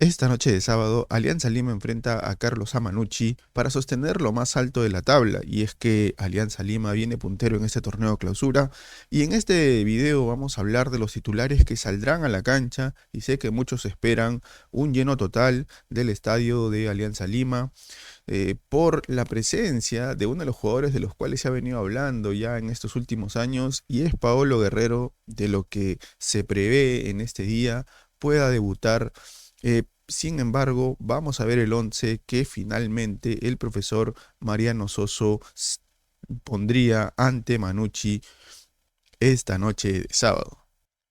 Esta noche de sábado, Alianza Lima enfrenta a Carlos Amanucci para sostener lo más alto de la tabla, y es que Alianza Lima viene puntero en este torneo clausura, y en este video vamos a hablar de los titulares que saldrán a la cancha, y sé que muchos esperan un lleno total del estadio de Alianza Lima, por la presencia de uno de los jugadores de los cuales se ha venido hablando ya en estos últimos años, y es Paolo Guerrero, de lo que se prevé en este día pueda debutar. Sin embargo, vamos a ver el 11 que finalmente el profesor Mariano Soso pondría ante Manucci esta noche de sábado.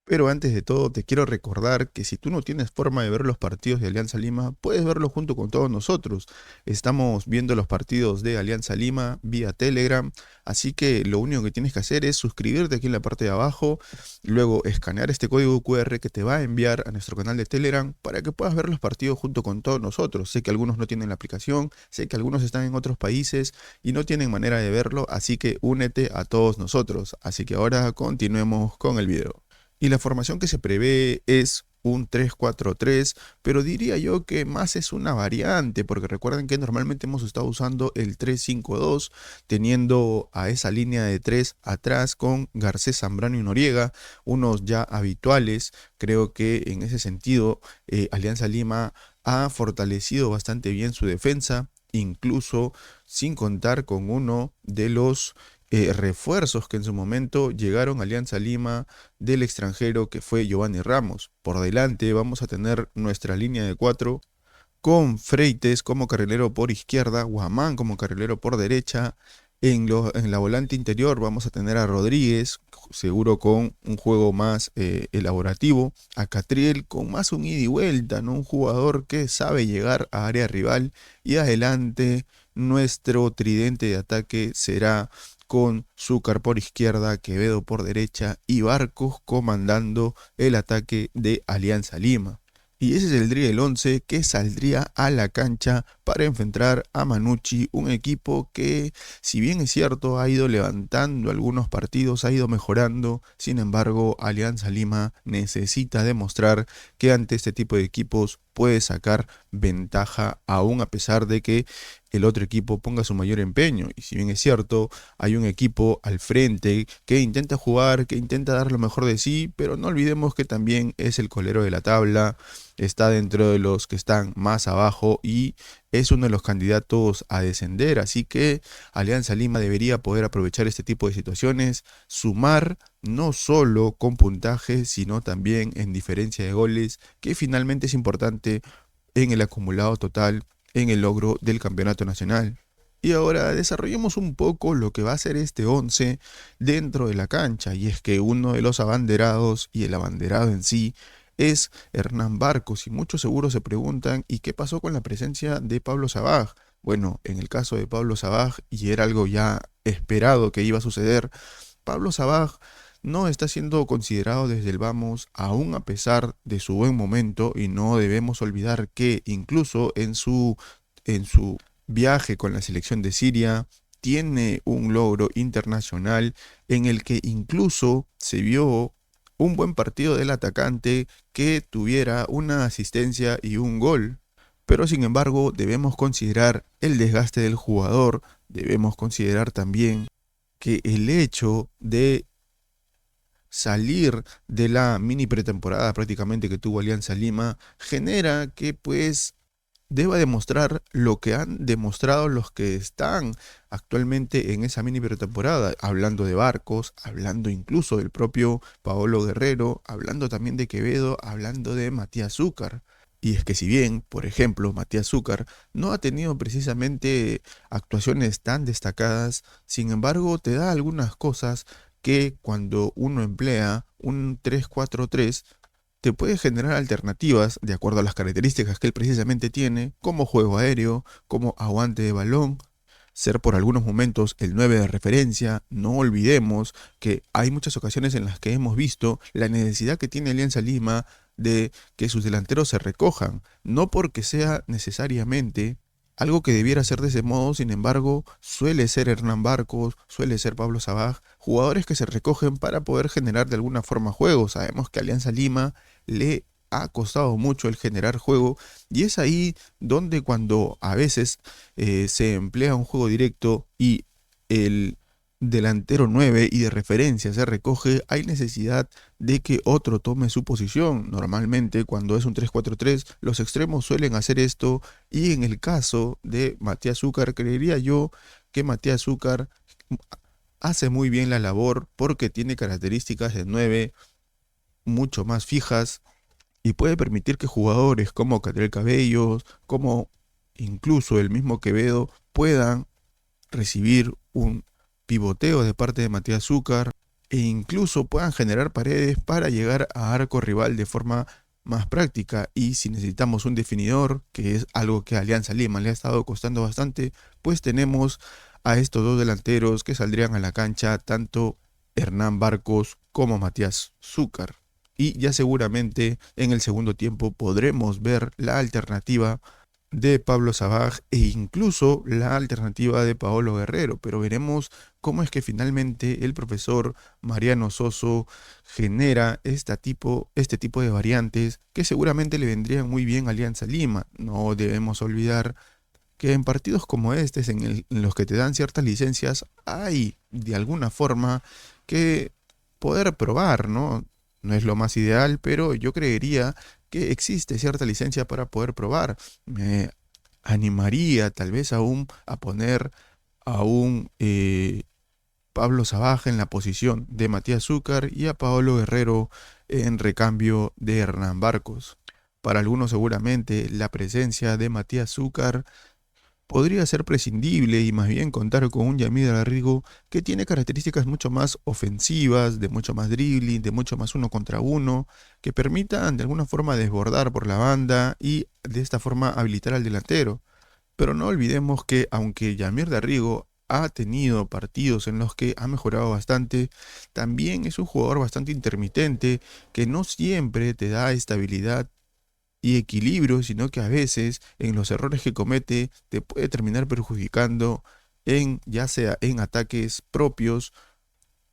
Pero antes de todo, te quiero recordar que si tú no tienes forma de ver los partidos de Alianza Lima, puedes verlos junto con todos nosotros. Estamos viendo los partidos de Alianza Lima vía Telegram, así que lo único que tienes que hacer es suscribirte aquí en la parte de abajo, luego escanear este código QR que te va a enviar a nuestro canal de Telegram para que puedas ver los partidos junto con todos nosotros. Sé que algunos no tienen la aplicación, sé que algunos están en otros países y no tienen manera de verlo, así que únete a todos nosotros. Así que ahora continuemos con el video. Y la formación que se prevé es un 3-4-3, pero diría yo que más es una variante, porque recuerden que normalmente hemos estado usando el 3-5-2, teniendo a esa línea de 3 atrás con Garcés, Zambrano y Noriega, unos ya habituales. Creo que en ese sentido Alianza Lima ha fortalecido bastante bien su defensa, incluso sin contar con uno de los refuerzos que en su momento llegaron a Alianza Lima del extranjero, que fue Giovanni Ramos. Por delante vamos a tener nuestra línea de 4 con Freites como carrilero por izquierda, Guamán como carrilero por derecha. En la volante interior vamos a tener a Rodríguez, seguro con un juego más elaborativo, a Catriel con más un ida y vuelta, ¿no? Un jugador que sabe llegar a área rival, y adelante nuestro tridente de ataque será con Zúcar por izquierda, Quevedo por derecha y Barcos comandando el ataque de Alianza Lima. Y ese saldría el 11 que saldría a la cancha para enfrentar a Manucci, un equipo que, si bien es cierto, ha ido levantando algunos partidos, ha ido mejorando. Sin embargo, Alianza Lima necesita demostrar que ante este tipo de equipos puede sacar ventaja, aún a pesar de que el otro equipo ponga su mayor empeño. Y si bien es cierto, hay un equipo al frente que intenta jugar, que intenta dar lo mejor de sí, pero no olvidemos que también es el colero de la tabla, está dentro de los que están más abajo y es uno de los candidatos a descender. Así que Alianza Lima debería poder aprovechar este tipo de situaciones, sumar no solo con puntaje, sino también en diferencia de goles, que finalmente es importante en el acumulado total, en el logro del campeonato nacional. Y ahora desarrollemos un poco lo que va a ser este 11 dentro de la cancha, y es que uno de los abanderados, y el abanderado en sí, es Hernán Barcos, y muchos seguro se preguntan, ¿y qué pasó con la presencia de Pablo Sabaj? Bueno, en el caso de Pablo Sabaj, y era algo ya esperado que iba a suceder, Pablo Sabaj no está siendo considerado desde el vamos, aún a pesar de su buen momento, y no debemos olvidar que incluso en su viaje con la selección de Siria tiene un logro internacional en el que incluso se vio un buen partido del atacante que tuviera una asistencia y un gol. Pero sin embargo debemos considerar el desgaste del jugador, debemos considerar también que el hecho de salir de la mini pretemporada prácticamente que tuvo Alianza Lima genera que pues deba demostrar lo que han demostrado los que están actualmente en esa mini pretemporada, hablando de Barcos, hablando incluso del propio Paolo Guerrero, hablando también de Quevedo, hablando de Matías Zúcar. Y es que si bien, por ejemplo, Matías Zúcar no ha tenido precisamente actuaciones tan destacadas, sin embargo te da algunas cosas que cuando uno emplea un 3-4-3 te puede generar alternativas de acuerdo a las características que él precisamente tiene, como juego aéreo, como aguante de balón, ser por algunos momentos el 9 de referencia. No olvidemos que hay muchas ocasiones en las que hemos visto la necesidad que tiene Alianza Lima de que sus delanteros se recojan, no porque sea necesariamente algo que debiera ser de ese modo. Sin embargo, suele ser Hernán Barcos, suele ser Pablo Sabaj, jugadores que se recogen para poder generar de alguna forma juego. Sabemos que Alianza Lima le ha costado mucho el generar juego, y es ahí donde cuando a veces se emplea un juego directo y el delantero 9 y de referencia se recoge, hay necesidad de que otro tome su posición. Normalmente cuando es un 3-4-3 los extremos suelen hacer esto, y en el caso de Matías Zúcar creería yo que Matías Zúcar hace muy bien la labor porque tiene características de 9 mucho más fijas y puede permitir que jugadores como Catriel Cabellos, como incluso el mismo Quevedo, puedan recibir un pivoteo de parte de Matías Zúcar e incluso puedan generar paredes para llegar a arco rival de forma más práctica. Y si necesitamos un definidor, que es algo que a Alianza Lima le ha estado costando bastante, pues tenemos a estos dos delanteros que saldrían a la cancha, tanto Hernán Barcos como Matías Zúcar. Y ya seguramente en el segundo tiempo podremos ver la alternativa de Pablo Sabaj e incluso la alternativa de Paolo Guerrero, pero veremos cómo es que finalmente el profesor Mariano Soso genera este tipo de variantes que seguramente le vendrían muy bien a Alianza Lima. No debemos olvidar que en partidos como este, en los que te dan ciertas licencias, hay de alguna forma que poder probar, ¿no? No es lo más ideal, pero yo creería que existe cierta licencia para poder probar. Me animaría tal vez aún a poner a un Pablo Sabaja en la posición de Matías Zúcar y a Paolo Guerrero en recambio de Hernán Barcos. Para algunos seguramente la presencia de Matías Zúcar podría ser prescindible y más bien contar con un Yamir Garrigo que tiene características mucho más ofensivas, de mucho más dribbling, de mucho más uno contra uno, que permitan de alguna forma desbordar por la banda y de esta forma habilitar al delantero. Pero no olvidemos que aunque Yamir Garrigo ha tenido partidos en los que ha mejorado bastante, también es un jugador bastante intermitente que no siempre te da estabilidad y equilibrio, sino que a veces en los errores que comete te puede terminar perjudicando en ya sea en ataques propios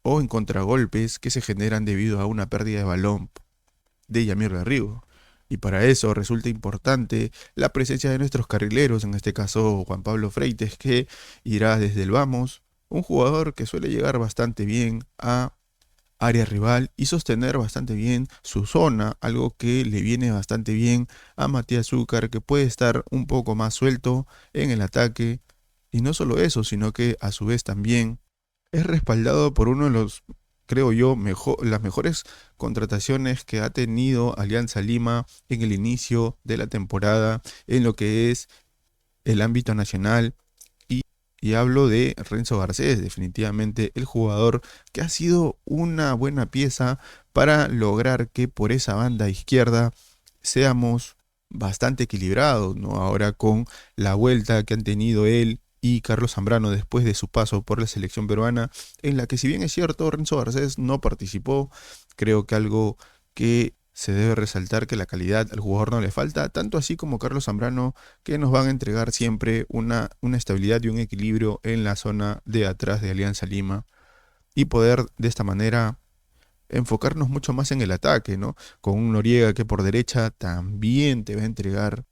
o en contragolpes que se generan debido a una pérdida de balón de Yamir Garrigo. Y para eso resulta importante la presencia de nuestros carrileros, en este caso Juan Pablo Freites, que irá desde el vamos, un jugador que suele llegar bastante bien a área rival y sostener bastante bien su zona, algo que le viene bastante bien a Matías Zúcar, que puede estar un poco más suelto en el ataque. Y no solo eso, sino que a su vez también es respaldado por uno de los, creo yo, las mejores contrataciones que ha tenido Alianza Lima en el inicio de la temporada en lo que es el ámbito nacional. Y hablo de Renzo Garcés, definitivamente el jugador que ha sido una buena pieza para lograr que por esa banda izquierda seamos bastante equilibrados, ¿no? Ahora con la vuelta que han tenido él y Carlos Zambrano después de su paso por la selección peruana, en la que si bien es cierto, Renzo Garcés no participó, creo que algo que se debe resaltar que la calidad al jugador no le falta, tanto así como Carlos Zambrano, que nos van a entregar siempre una estabilidad y un equilibrio en la zona de atrás de Alianza Lima y poder de esta manera enfocarnos mucho más en el ataque, ¿no? Con un Noriega que por derecha también te va a entregar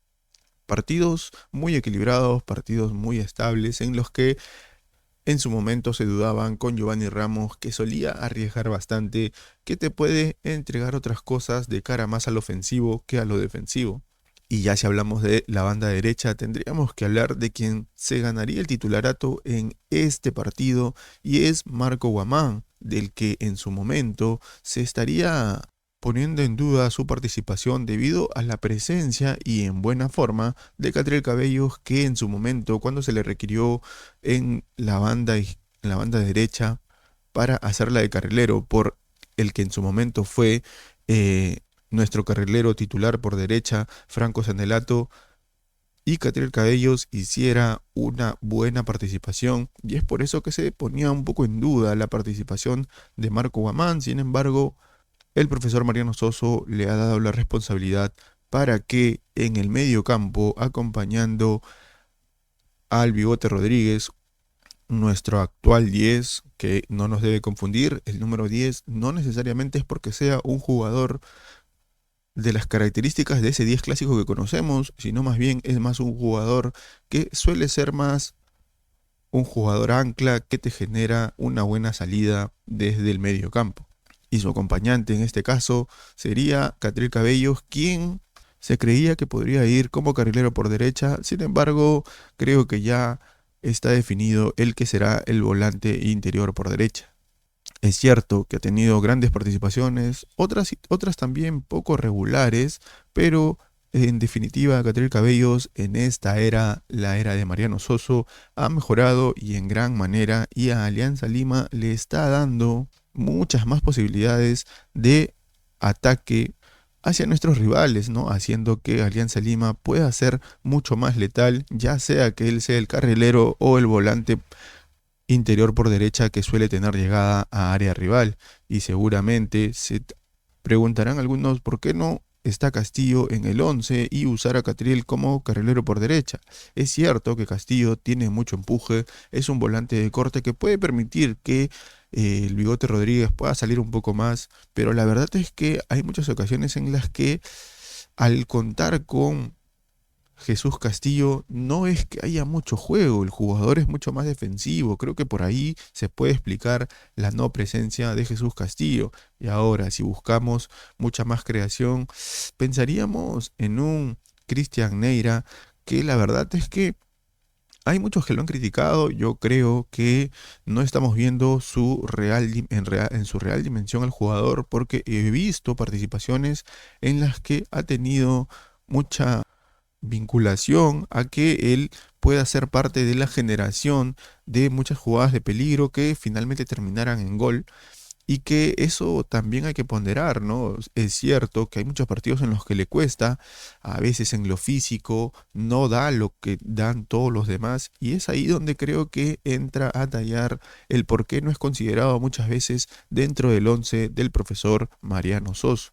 partidos muy equilibrados, partidos muy estables en los que en su momento se dudaban con Giovanni Ramos, que solía arriesgar bastante, que te puede entregar otras cosas de cara más al ofensivo que a lo defensivo. Y ya si hablamos de la banda derecha, tendríamos que hablar de quien se ganaría el titularato en este partido, y es Marco Guamán, del que en su momento se estaría poniendo en duda su participación debido a la presencia y en buena forma de Catriel Cabellos, que en su momento, cuando se le requirió en la banda derecha para hacerla de carrilero, por el que en su momento fue eh, nuestro carrilero titular por derecha, Franco Sanelato, y Catriel Cabellos hiciera una buena participación, y es por eso que se ponía un poco en duda la participación de Marco Guamán. Sin embargo, el profesor Mariano Soso le ha dado la responsabilidad para que en el medio campo, acompañando al Bigote Rodríguez, nuestro actual 10, que no nos debe confundir, el número 10 no necesariamente es porque sea un jugador de las características de ese 10 clásico que conocemos, sino más bien es más un jugador que suele ser más un jugador ancla que te genera una buena salida desde el medio campo. Y su acompañante en este caso sería Catriel Cabellos, quien se creía que podría ir como carrilero por derecha. Sin embargo, creo que ya está definido el que será el volante interior por derecha. Es cierto que ha tenido grandes participaciones, otras también poco regulares, pero en definitiva, Catriel Cabellos en esta era, la era de Mariano Soso, ha mejorado y en gran manera, y a Alianza Lima le está dando muchas más posibilidades de ataque hacia nuestros rivales, ¿no? Haciendo que Alianza Lima pueda ser mucho más letal, ya sea que él sea el carrilero o el volante interior por derecha que suele tener llegada a área rival. Y seguramente se preguntarán algunos por qué no está Castillo en el 11 y usar a Catriel como carrilero por derecha. Es cierto que Castillo tiene mucho empuje, es un volante de corte que puede permitir que el Bigote Rodríguez pueda salir un poco más, pero la verdad es que hay muchas ocasiones en las que al contar con Jesús Castillo no es que haya mucho juego, el jugador es mucho más defensivo, creo que por ahí se puede explicar la no presencia de Jesús Castillo. Y ahora, si buscamos mucha más creación, pensaríamos en un Cristian Neira, que la verdad es que hay muchos que lo han criticado. Yo creo que no estamos viendo en su real dimensión al jugador, porque he visto participaciones en las que ha tenido mucha vinculación a que él pueda ser parte de la generación de muchas jugadas de peligro que finalmente terminaran en gol, y que eso también hay que ponderar, ¿no? Es cierto que hay muchos partidos en los que le cuesta, a veces en lo físico no da lo que dan todos los demás, y es ahí donde creo que entra a tallar el por qué no es considerado muchas veces dentro del once del profesor Mariano Soso.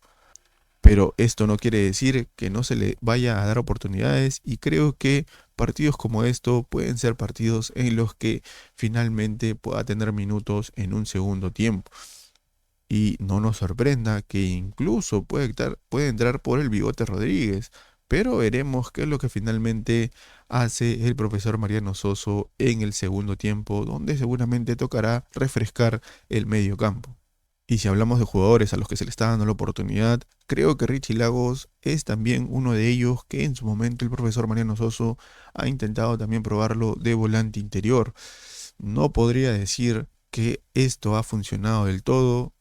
Pero esto no quiere decir que no se le vaya a dar oportunidades, y creo que partidos como esto pueden ser partidos en los que finalmente pueda tener minutos en un segundo tiempo. Y no nos sorprenda que incluso puede entrar por el Bigote Rodríguez, pero veremos qué es lo que finalmente hace el profesor Mariano Soso en el segundo tiempo, donde seguramente tocará refrescar el medio campo. Y si hablamos de jugadores a los que se le está dando la oportunidad, creo que Richie Lagos es también uno de ellos, que en su momento el profesor Mariano Soso ha intentado también probarlo de volante interior. No podría decir que esto ha funcionado del todo,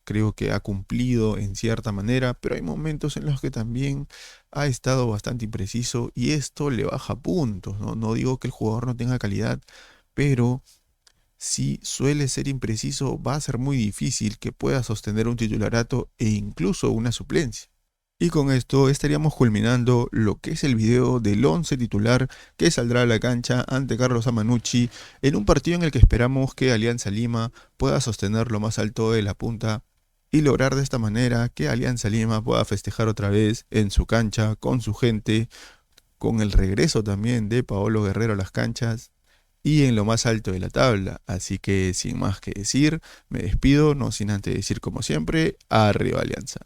creo que ha cumplido en cierta manera, pero hay momentos en los que también ha estado bastante impreciso y esto le baja puntos, ¿no? No digo que el jugador no tenga calidad, pero si suele ser impreciso, va a ser muy difícil que pueda sostener un titularato e incluso una suplencia. Y con esto estaríamos culminando lo que es el video del 11 titular que saldrá a la cancha ante Carlos Amanucci en un partido en el que esperamos que Alianza Lima pueda sostener lo más alto de la punta y lograr de esta manera que Alianza Lima pueda festejar otra vez en su cancha, con su gente, con el regreso también de Paolo Guerrero a las canchas y en lo más alto de la tabla. Así que sin más que decir, me despido, no sin antes decir como siempre, arriba Alianza.